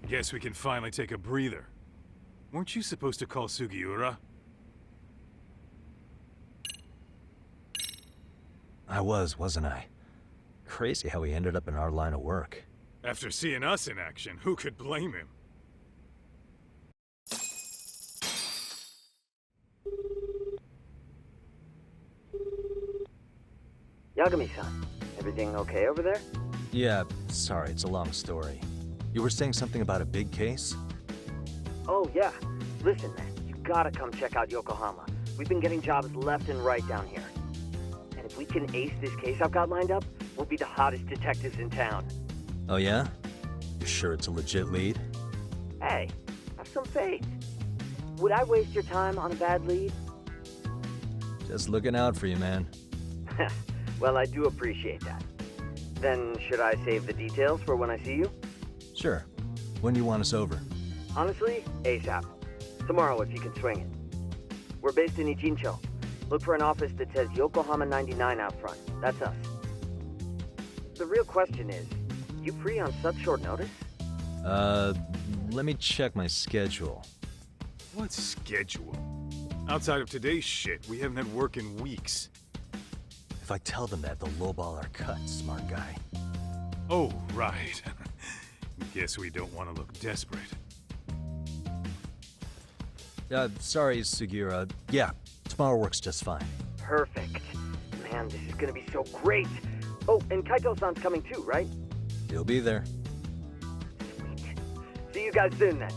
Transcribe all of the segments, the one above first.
Guess we can finally take a breather. Weren't you supposed to call Sugiura? I was, wasn't I? Crazy how he ended up in our line of work. After seeing us in action, who could blame him? Yagami-san, everything okay over there? Yeah, sorry, it's a long story. You were saying something about a big case? Oh, yeah. Listen, man, you gotta come check out Yokohama. We've been getting jobs left and right down here. And if we can ace this case I've got lined up, we'll be the hottest detectives in town. Oh yeah? You sure it's a legit lead? Hey, have some faith. Would I waste your time on a bad lead? Just looking out for you, man. Well, I do appreciate that. Then should I save the details for when I see you? Sure. When do you want us over? Honestly, ASAP. Tomorrow if you can swing it. We're based in Ichincho. Look for an office that says Yokohama 99 out front. That's us. The real question is, you free on such short notice? Let me check my schedule. What schedule? Outside of today's shit, we haven't had work in weeks. If I tell them that, they'll lowball our cut, smart guy. Oh, right. Guess we don't want to look desperate. Sorry, Sugiura. Yeah, tomorrow works just fine. Perfect. Man, this is gonna be so great. Oh, and Kaito-san's coming too, right? He'll be there. Sweet. See you guys soon then.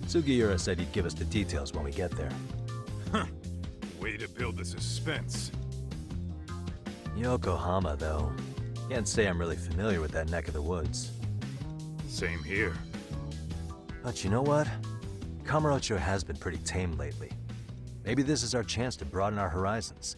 Sugiura said he'd give us the details when we get there. Huh. Way to build the suspense. Yokohama, though. Can't say I'm really familiar with that neck of the woods. Same here. But you know what? Kamurocho has been pretty tame lately. Maybe this is our chance to broaden our horizons.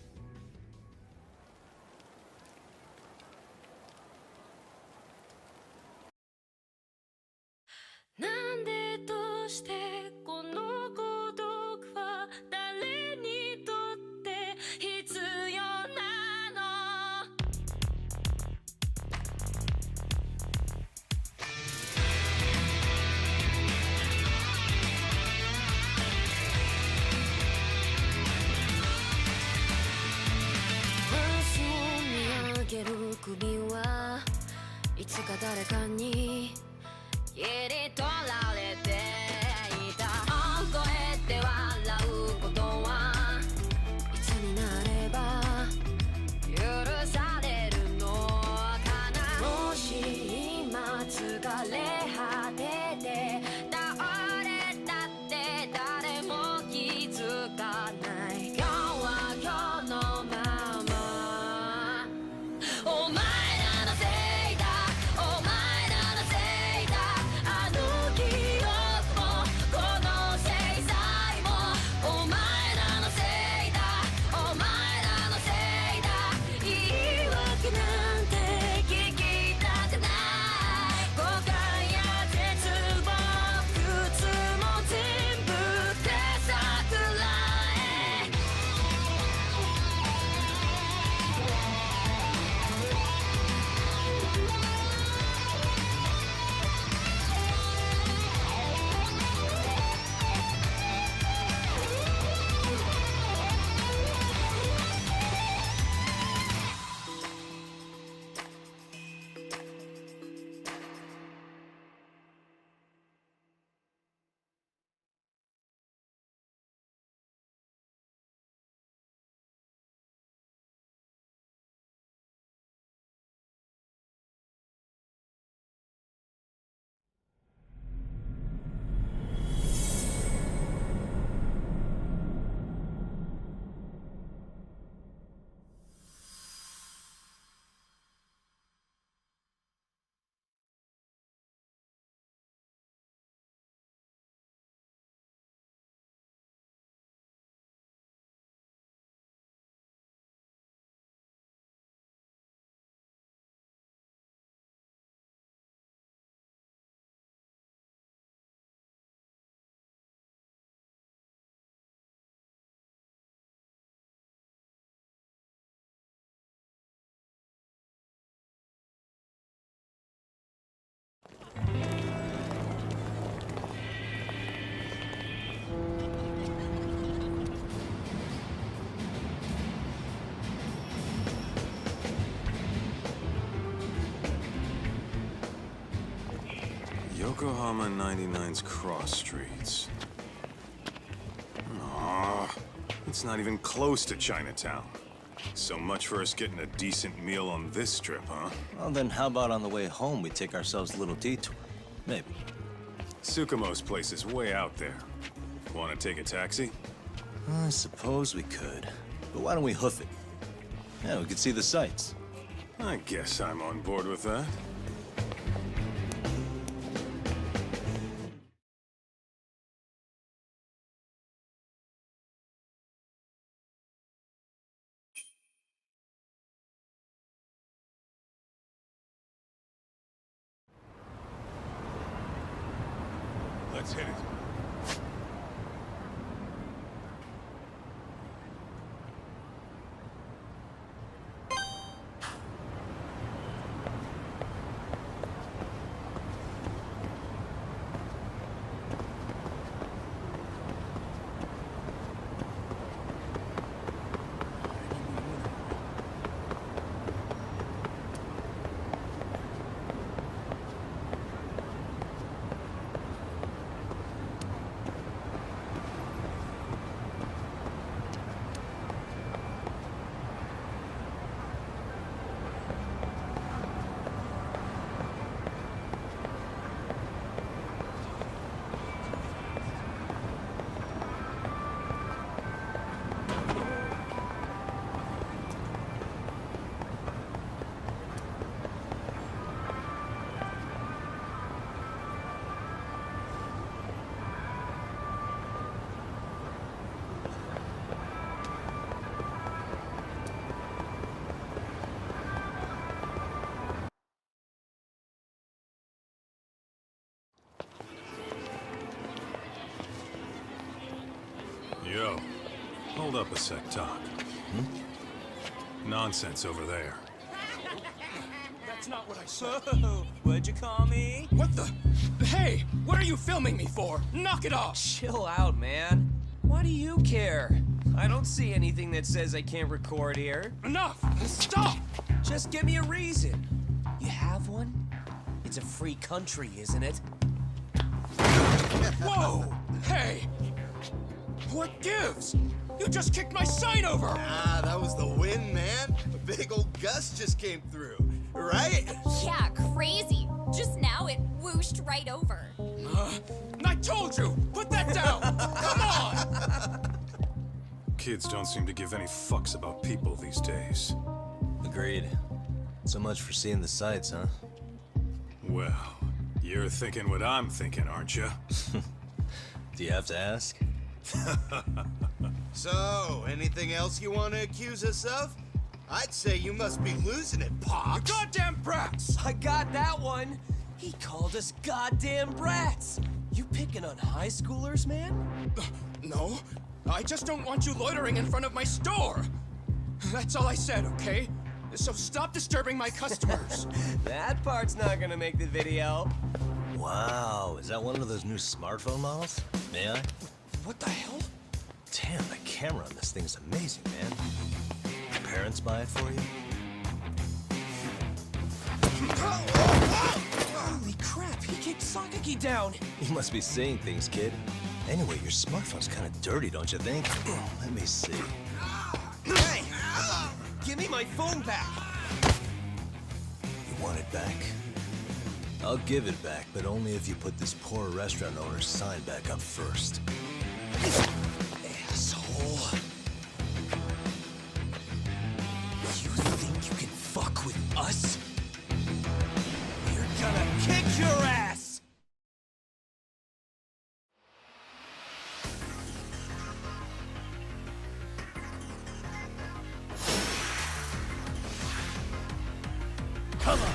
Yokohama 99's cross streets. Aw, it's not even close to Chinatown. So much for us getting a decent meal on this strip, huh? Well, then how about on the way home we take ourselves a little detour? Maybe. Tsukumo's place is way out there. Want to take a taxi? I suppose we could. But why don't we hoof it? Yeah, we could see the sights. I guess I'm on board with that. Let's hit it. Yo, hold up a sec, Talk. Nonsense over there. That's not what I said. Whoa, what'd you call me? What the? Hey, what are you filming me for? Knock it off! Chill out, man. Why do you care? I don't see anything that says I can't record here. Enough! Stop! Just give me a reason. You have one? It's a free country, isn't it? Whoa! Hey! What gives? You just kicked my sign over! Ah, that was the wind, man. A big old gust just came through, right? Yeah, crazy. Just now it whooshed right over. I told you! Put that down! Come on! Kids don't seem to give any fucks about people these days. Agreed. So much for seeing the sights, huh? Well, you're thinking what I'm thinking, aren't you? Do you have to ask? So, anything else you want to accuse us of? I'd say you must be losing it, Pops. You goddamn brats! I got that one. He called us goddamn brats. You picking on high schoolers, man? No, I just don't want you loitering in front of my store. That's all I said, okay? So stop disturbing my customers. That part's not gonna make the video. Wow, is that one of those new smartphone models? May I? What the hell? Damn, the camera on this thing's amazing, man. Your parents buy it for you? Holy crap, he kicked Sakaki down. You must be seeing things, kid. Anyway, your smartphone's kind of dirty, don't you think? Let me see. Hey! Give me my phone back! You want it back? I'll give it back, but only if you put this poor restaurant owner's sign back up first. Asshole. You think you can fuck with us? We're gonna kick your ass! Come on!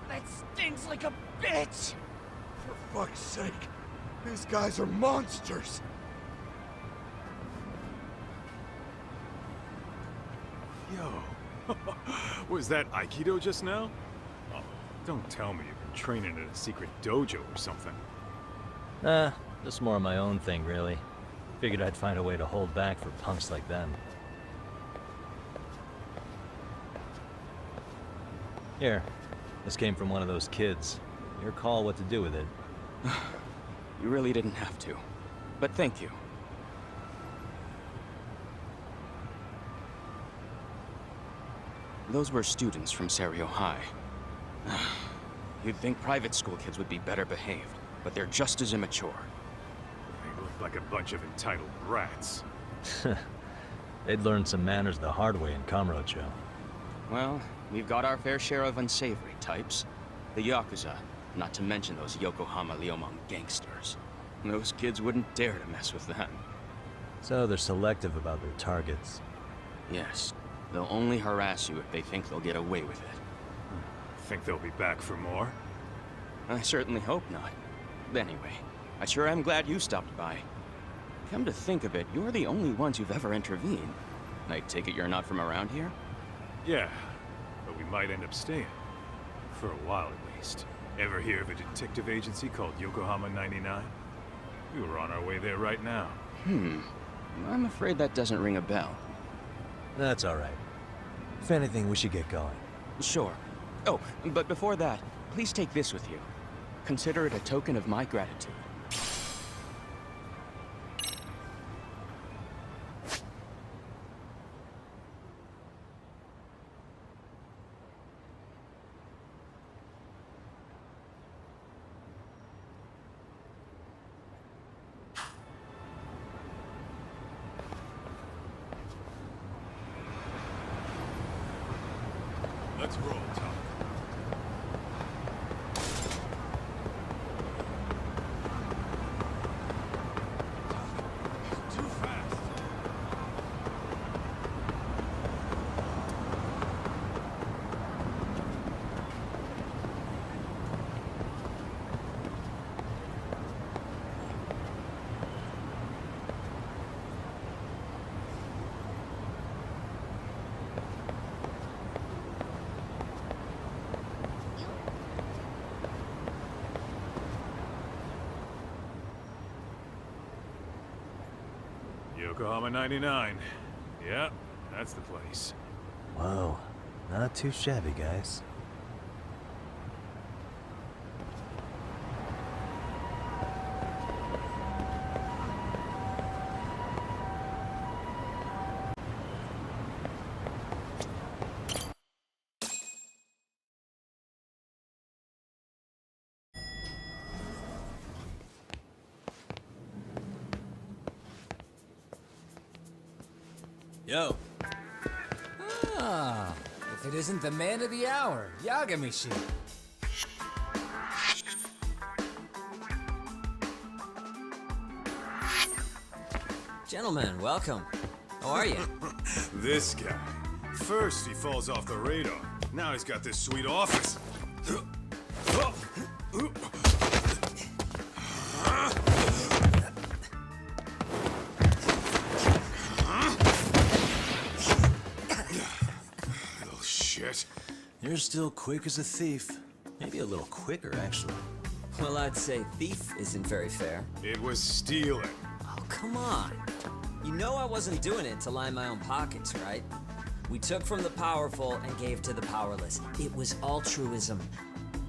That stings like a bitch! For fuck's sake, these guys are monsters! Yo, was that Aikido just now? Oh, don't tell me you've been training at a secret dojo or something. Just more of my own thing, really. Figured I'd find a way to hold back for punks like them. Here, this came from one of those kids. Your call what to do with it. You really didn't have to. But thank you. Those were students from Serio High. You'd think private school kids would be better behaved, but they're just as immature. They look like a bunch of entitled brats. They'd learned some manners the hard way in Kamurocho. Well, we've got our fair share of unsavory types. The Yakuza, not to mention those Yokohama Liomang gangsters. Those kids wouldn't dare to mess with them. So they're selective about their targets. Yes, they'll only harass you if they think they'll get away with it. Think they'll be back for more? I certainly hope not. Anyway, I sure am glad you stopped by. Come to think of it, you're the only ones who've ever intervened. I take it you're not from around here? Yeah, but we might end up staying. For a while at least. Ever hear of a detective agency called Yokohama 99? We were on our way there right now. I'm afraid that doesn't ring a bell. That's alright. If anything, we should get going. Sure. Oh, but before that, please take this with you. Consider it a token of my gratitude. Let's roll, Tom. Too fast. Yokohama 99. Yeah, that's the place. Whoa, not too shabby, guys. Yo, Ah, if it isn't the man of the hour, Yagamishi. Gentlemen, welcome. How are you? This guy. First he falls off the radar. Now he's got this sweet office. Little shit. you're still quick as a thief. Maybe a little quicker, actually. Well, I'd say thief isn't very fair. It was stealing. Oh, come on. You know I wasn't doing it to line my own pockets, right? We took from the powerful and gave to the powerless. It was altruism.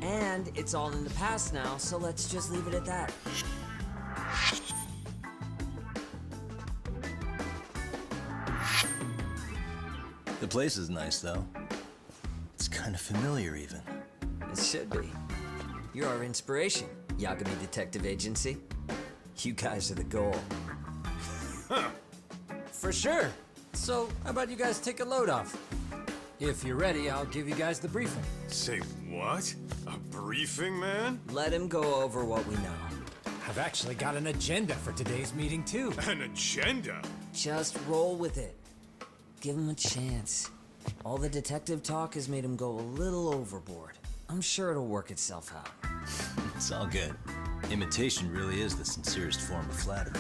And it's all in the past now, so let's just leave it at that. The place is nice, though. It's kind of familiar, even. It should be. You're our inspiration, Yagami Detective Agency. You guys are the goal. For sure. So, how about you guys take a load off? If you're ready, I'll give you guys the briefing. Say what? A briefing, man? Let him go over what we know. I've actually got an agenda for today's meeting, too. An agenda? Just roll with it. Give him a chance. All the detective talk has made him go a little overboard. I'm sure it'll work itself out. It's all good. Imitation really is the sincerest form of flattery.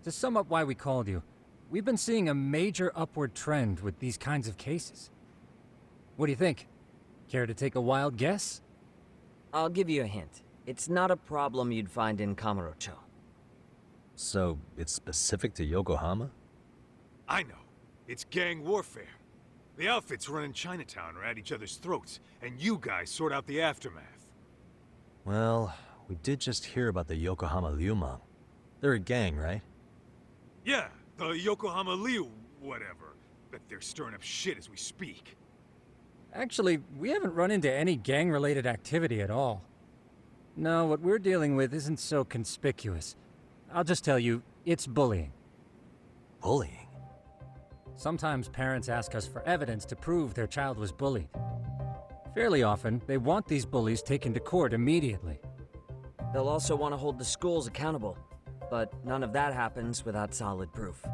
To sum up why we called you, we've been seeing a major upward trend with these kinds of cases. What do you think? Care to take a wild guess? I'll give you a hint. It's not a problem you'd find in Kamurocho. So, it's specific to Yokohama? I know. It's gang warfare. The outfits running Chinatown are at each other's throats, and you guys sort out the aftermath. Well, we did just hear about the Yokohama Liumang. They're a gang, right? Yeah, the Yokohama Liu, whatever. Bet they're stirring up shit as we speak. Actually, we haven't run into any gang-related activity at all. No, what we're dealing with isn't so conspicuous. I'll just tell you, it's bullying. Bullying? Sometimes parents ask us for evidence to prove their child was bullied. Fairly often, they want these bullies taken to court immediately. They'll also want to hold the schools accountable, but none of that happens without solid proof.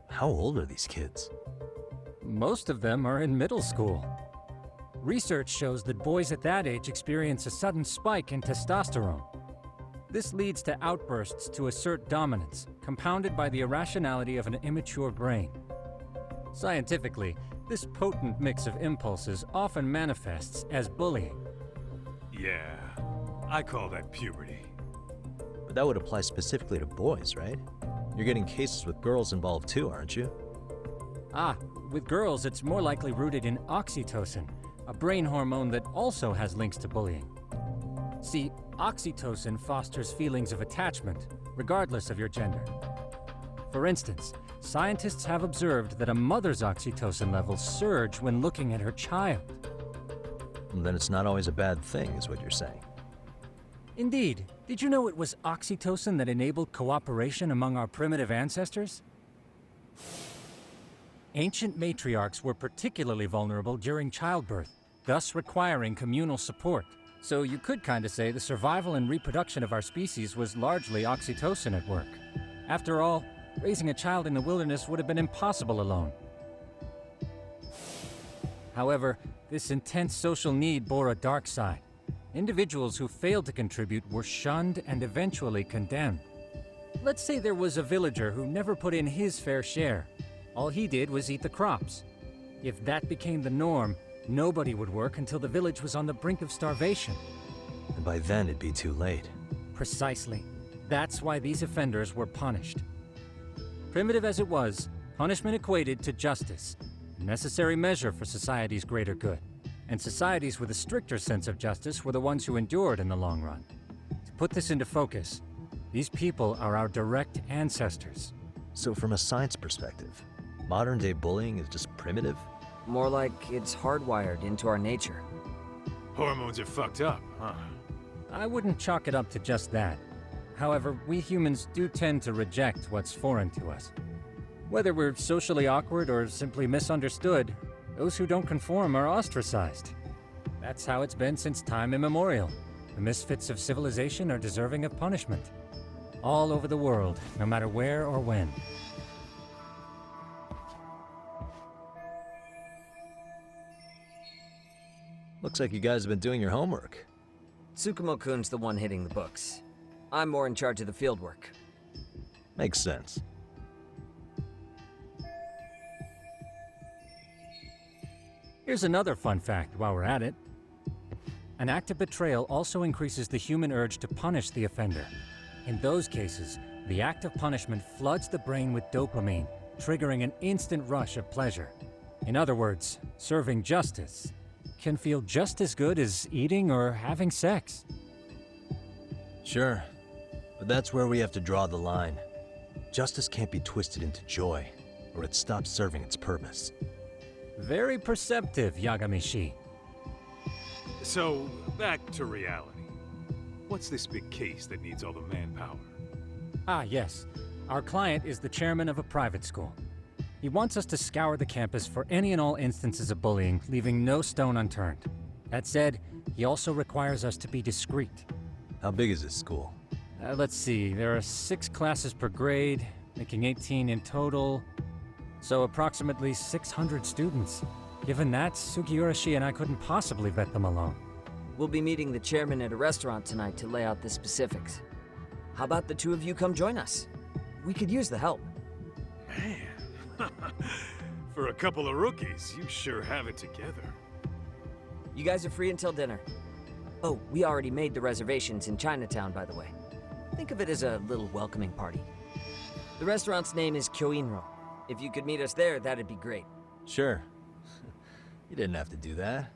How old are these kids? Most of them are in middle school. Research shows that boys at that age experience a sudden spike in testosterone. This leads to outbursts to assert dominance, compounded by the irrationality of an immature brain. Scientifically, this potent mix of impulses often manifests as bullying. Yeah, I call that puberty. But that would apply specifically to boys, right? You're getting cases with girls involved too, aren't you? Ah, with girls, it's more likely rooted in oxytocin, a brain hormone that also has links to bullying. See, oxytocin fosters feelings of attachment, regardless of your gender. For instance, scientists have observed that a mother's oxytocin levels surge when looking at her child. Then it's not always a bad thing, is what you're saying. Indeed. Did you know it was oxytocin that enabled cooperation among our primitive ancestors? Ancient matriarchs were particularly vulnerable during childbirth, thus requiring communal support. So you could kinda say the survival and reproduction of our species was largely oxytocin at work. After all, raising a child in the wilderness would have been impossible alone. However, this intense social need bore a dark side. Individuals who failed to contribute were shunned and eventually condemned. Let's say there was a villager who never put in his fair share. All he did was eat the crops. If that became the norm, nobody would work until the village was on the brink of starvation. And by then it'd be too late. Precisely. That's why these offenders were punished. Primitive as it was, punishment equated to justice, a necessary measure for society's greater good. And societies with a stricter sense of justice were the ones who endured in the long run. To put this into focus, these people are our direct ancestors. So from a science perspective, modern-day bullying is just primitive? More like it's hardwired into our nature. Hormones are fucked up, huh? I wouldn't chalk it up to just that. However, we humans do tend to reject what's foreign to us. Whether we're socially awkward or simply misunderstood, those who don't conform are ostracized. That's how it's been since time immemorial. The misfits of civilization are deserving of punishment. All over the world, no matter where or when. Looks like you guys have been doing your homework. Tsukumo-kun's the one hitting the books. I'm more in charge of the fieldwork. Makes sense. Here's another fun fact while we're at it. An act of betrayal also increases the human urge to punish the offender. In those cases, the act of punishment floods the brain with dopamine, triggering an instant rush of pleasure. In other words, serving justice can feel just as good as eating or having sex. Sure, but that's where we have to draw the line. Justice can't be twisted into joy, or it stops serving its purpose. Very perceptive, Yagamishi. So, back to reality. What's this big case that needs all the manpower? Ah, yes. Our client is the chairman of a private school. He wants us to scour the campus for any and all instances of bullying, leaving no stone unturned. That said, he also requires us to be discreet. How big is this school? Let's see, there are 6 classes per grade, making 18 in total. So approximately 600 students. Given that, Sugiurashi and I couldn't possibly vet them alone. We'll be meeting the chairman at a restaurant tonight to lay out the specifics. How about the two of you come join us? We could use the help. Man, for a couple of rookies, you sure have it together. You guys are free until dinner. Oh, we already made the reservations in Chinatown, by the way. Think of it as a little welcoming party. The restaurant's name is Kyoinro. If you could meet us there, that'd be great. Sure. You didn't have to do that.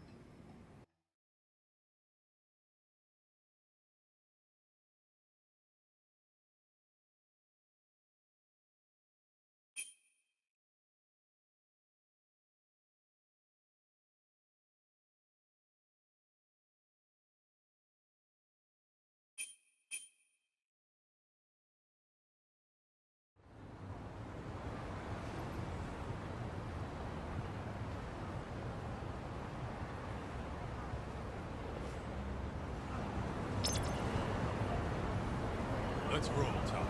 Let's roll, Tom.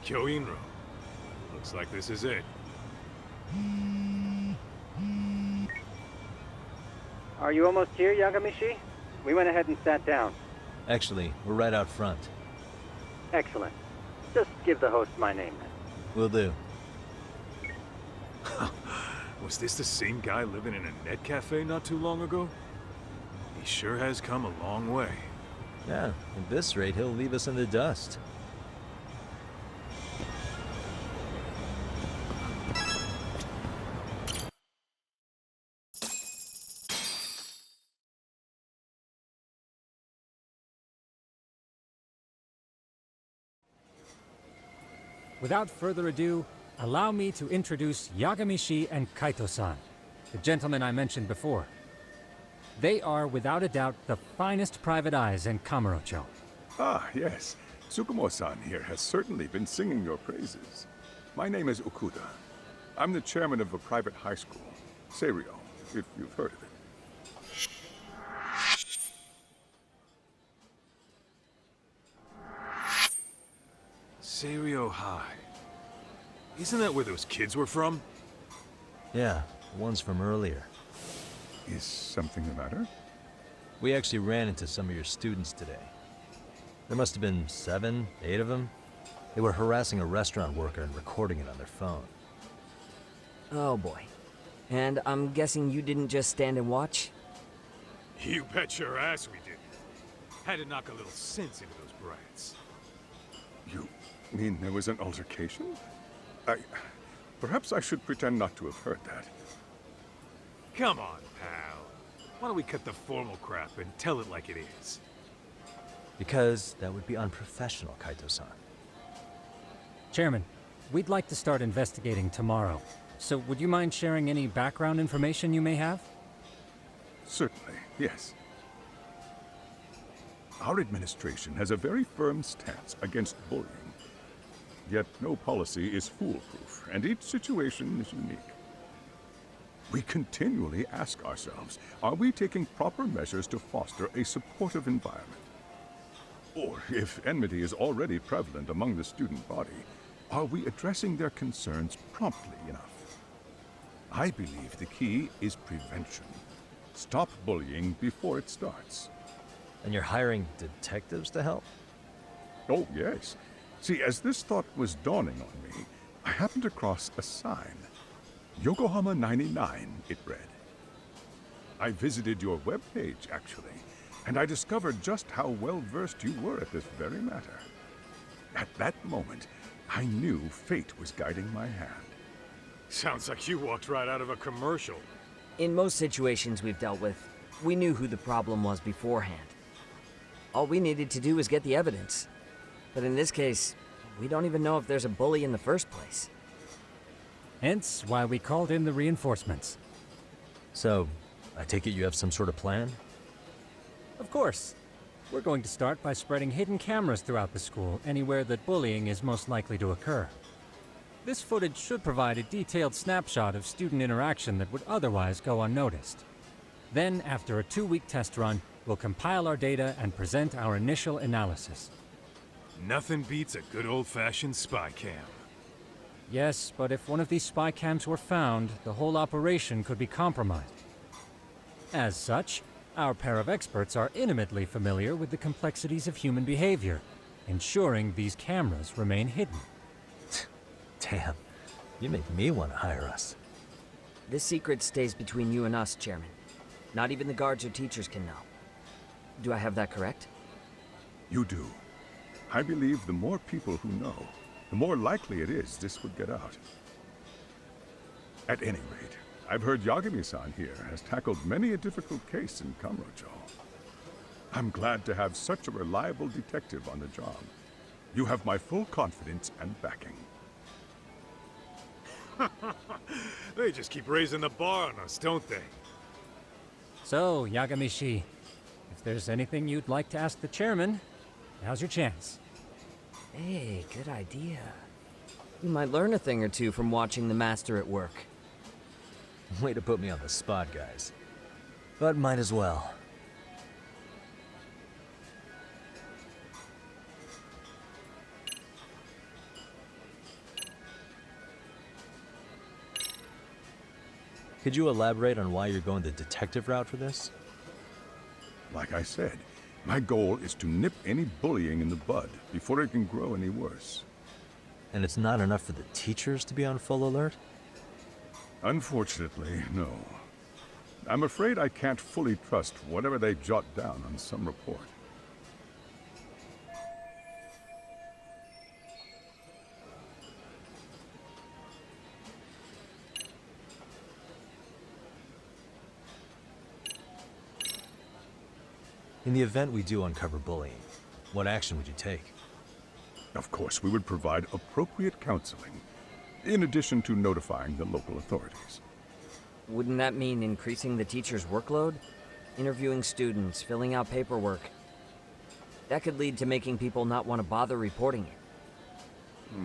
Kyoinro. Looks like this is it. Are you almost here, Yagamishi? We went ahead and sat down. Actually, we're right out front. Excellent. Just give the host my name then. Will do. Was this the same guy living in a net cafe not too long ago? He sure has come a long way. Yeah, at this rate, he'll leave us in the dust. Without further ado, allow me to introduce Yagamishi and Kaito-san, the gentlemen I mentioned before. They are, without a doubt, the finest private eyes in Kamurocho. Ah, yes. Tsukumo-san here has certainly been singing your praises. My name is Okuda. I'm the chairman of a private high school, Seiryo, if you've heard of it. Seiryo High. Isn't that where those kids were from? Yeah, the ones from earlier. Is something the matter? We actually ran into some of your students today. There must have been 7, 8 of them. They were harassing a restaurant worker and recording it on their phone. Oh boy. And I'm guessing you didn't just stand and watch? You bet your ass we did. Had to knock a little sense into those brats. You mean there was an altercation? Perhaps I should pretend not to have heard that. Come on, pal. Why don't we cut the formal crap and tell it like it is? Because that would be unprofessional, Kaito-san. Chairman, we'd like to start investigating tomorrow. So would you mind sharing any background information you may have? Certainly, yes. Our administration has a very firm stance against bullying. Yet no policy is foolproof, and each situation is unique. We continually ask ourselves, are we taking proper measures to foster a supportive environment? Or, if enmity is already prevalent among the student body, are we addressing their concerns promptly enough? I believe the key is prevention. Stop bullying before it starts. And you're hiring detectives to help? Oh, yes. See, as this thought was dawning on me, I happened across a sign. Yokohama 99, it read. I visited your webpage, actually, and I discovered just how well-versed you were at this very matter. At that moment, I knew fate was guiding my hand. Sounds like you walked right out of a commercial. In most situations we've dealt with, we knew who the problem was beforehand. All we needed to do was get the evidence. But in this case, we don't even know if there's a bully in the first place. Hence why we called in the reinforcements. So, I take it you have some sort of plan? Of course. We're going to start by spreading hidden cameras throughout the school, anywhere that bullying is most likely to occur. This footage should provide a detailed snapshot of student interaction that would otherwise go unnoticed. Then, after a 2-week test run, we'll compile our data and present our initial analysis. Nothing beats a good old-fashioned spy cam. Yes, but if one of these spy cams were found, the whole operation could be compromised. As such, our pair of experts are intimately familiar with the complexities of human behavior, ensuring these cameras remain hidden. Damn, you make me want to hire us. This secret stays between you and us, Chairman. Not even the guards or teachers can know. Do I have that correct? You do. I believe the more people who know, the more likely it is this would get out. At any rate, I've heard Yagami-san here has tackled many a difficult case in Kamurocho. I'm glad to have such a reliable detective on the job. You have my full confidence and backing. They just keep raising the bar on us, don't they? So, Yagami-shi, if there's anything you'd like to ask the chairman, now's your chance. Hey, good idea. You might learn a thing or two from watching the master at work. Way to put me on the spot, guys. But might as well. Could you elaborate on why you're going the detective route for this? Like I said, my goal is to nip any bullying in the bud before it can grow any worse. And it's not enough for the teachers to be on full alert? Unfortunately, no. I'm afraid I can't fully trust whatever they jot down on some report. In the event we do uncover bullying, what action would you take? Of course, we would provide appropriate counseling, in addition to notifying the local authorities. Wouldn't that mean increasing the teacher's workload? Interviewing students, filling out paperwork. That could lead to making people not want to bother reporting it.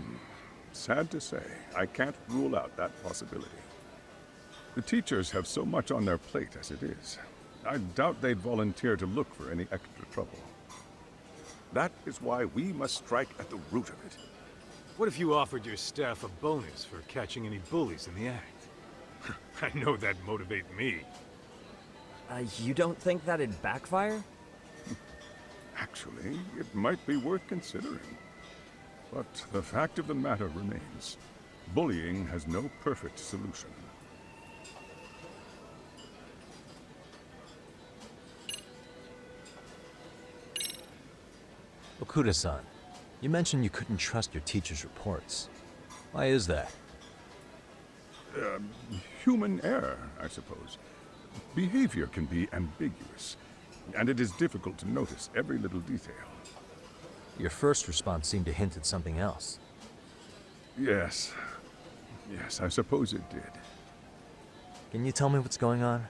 Sad to say, I can't rule out that possibility. The teachers have so much on their plate as it is. I doubt they'd volunteer to look for any extra trouble. That is why we must strike at the root of it. What if you offered your staff a bonus for catching any bullies in the act? I know that'd motivate me. You don't think that'd backfire? Actually, it might be worth considering. But the fact of the matter remains. Bullying has no perfect solution. Okuda-san, you mentioned you couldn't trust your teacher's reports. Why is that? Human error, I suppose. Behavior can be ambiguous, and it is difficult to notice every little detail. Your first response seemed to hint at something else. Yes. Yes, I suppose it did. Can you tell me what's going on?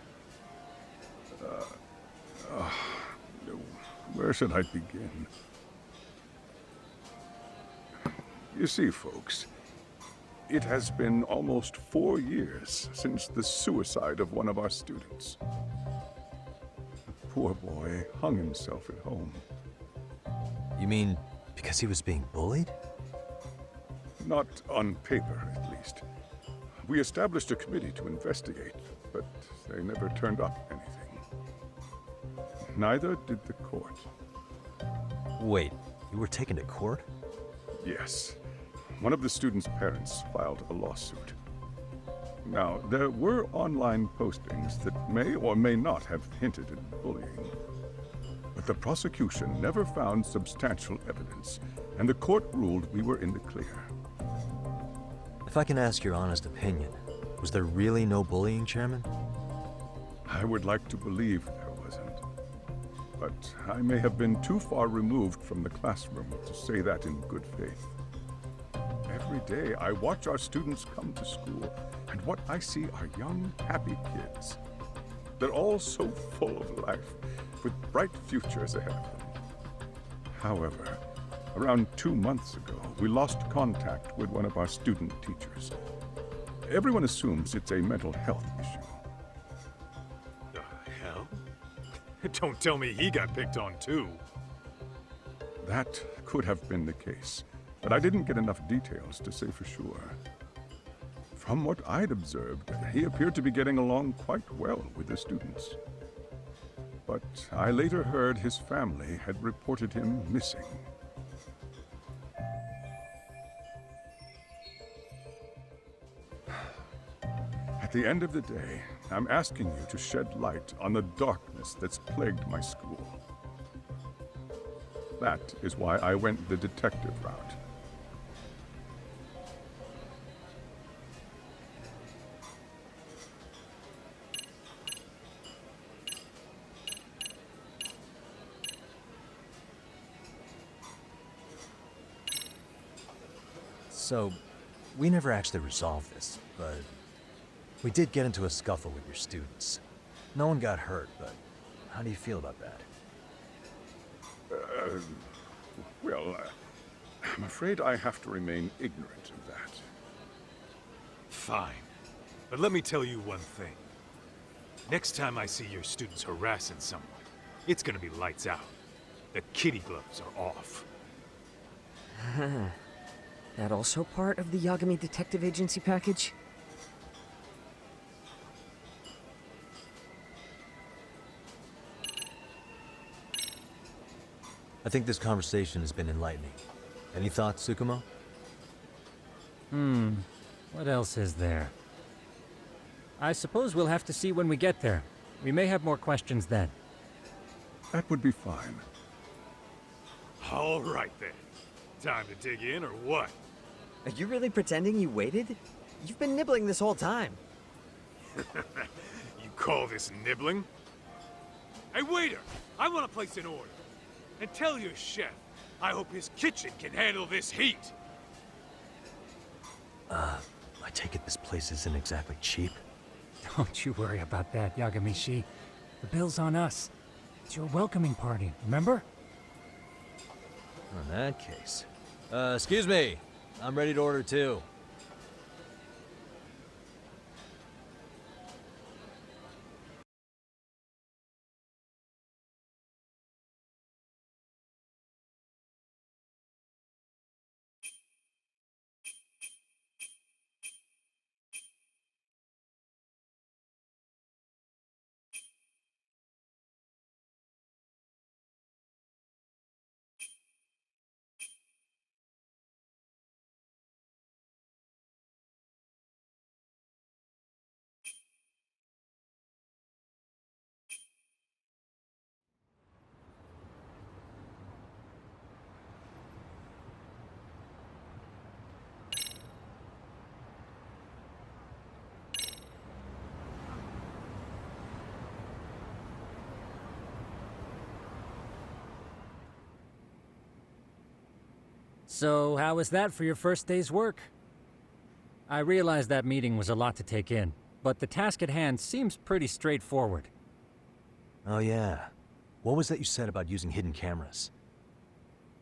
Where should I begin? You see, folks, it has been almost 4 years since the suicide of one of our students. The poor boy hung himself at home. You mean because he was being bullied? Not on paper, at least. We established a committee to investigate, but they never turned up anything. Neither did the court. Wait, you were taken to court? Yes. One of the students' parents filed a lawsuit. Now, there were online postings that may or may not have hinted at bullying. But the prosecution never found substantial evidence, and the court ruled we were in the clear. If I can ask your honest opinion, was there really no bullying, Chairman? I would like to believe there wasn't. But I may have been too far removed from the classroom to say that in good faith. Every day I watch our students come to school, and what I see are young, happy kids. They're all so full of life, with bright futures ahead of them. However, around 2 months ago, we lost contact with one of our student teachers. Everyone assumes it's a mental health issue. The hell? Don't tell me he got picked on too. That could have been the case, but I didn't get enough details to say for sure. From what I'd observed, he appeared to be getting along quite well with the students. But I later heard his family had reported him missing. At the end of the day, I'm asking you to shed light on the darkness that's plagued my school. That is why I went the detective route. So, we never actually resolved this, but we did get into a scuffle with your students. No one got hurt, but how do you feel about that? I'm afraid I have to remain ignorant of that. Fine. But let me tell you one thing. Next time I see your students harassing someone, it's gonna be lights out. The kitty gloves are off. That also part of the Yagami Detective Agency package? I think this conversation has been enlightening. Any thoughts, Tsukumo? What else is there? I suppose we'll have to see when we get there. We may have more questions then. That would be fine. All right then. Time to dig in or what? Are you really pretending you waited? You've been nibbling this whole time. You call this nibbling? Hey waiter, I want to place an order. And tell your chef, I hope his kitchen can handle this heat. I take it this place isn't exactly cheap? Don't you worry about that, Yagami-shi. The bill's on us. It's your welcoming party, remember? In that case. Excuse me. I'm ready to order too. So, how was that for your first day's work? I realize that meeting was a lot to take in, but the task at hand seems pretty straightforward. Oh yeah. What was that you said about using hidden cameras?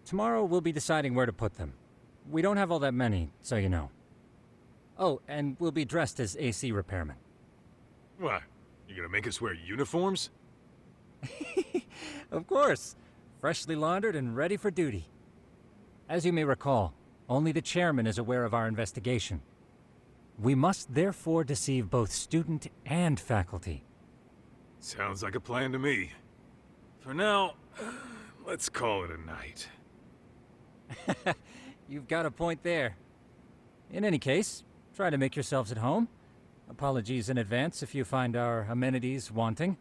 Tomorrow we'll be deciding where to put them. We don't have all that many, so you know. Oh, and we'll be dressed as AC repairmen. What? You gonna make us wear uniforms? Of course. Freshly laundered and ready for duty. As you may recall, only the chairman is aware of our investigation. We must therefore deceive both student and faculty. Sounds like a plan to me. For now, let's call it a night. You've got a point there. In any case, try to make yourselves at home. Apologies in advance if you find our amenities wanting.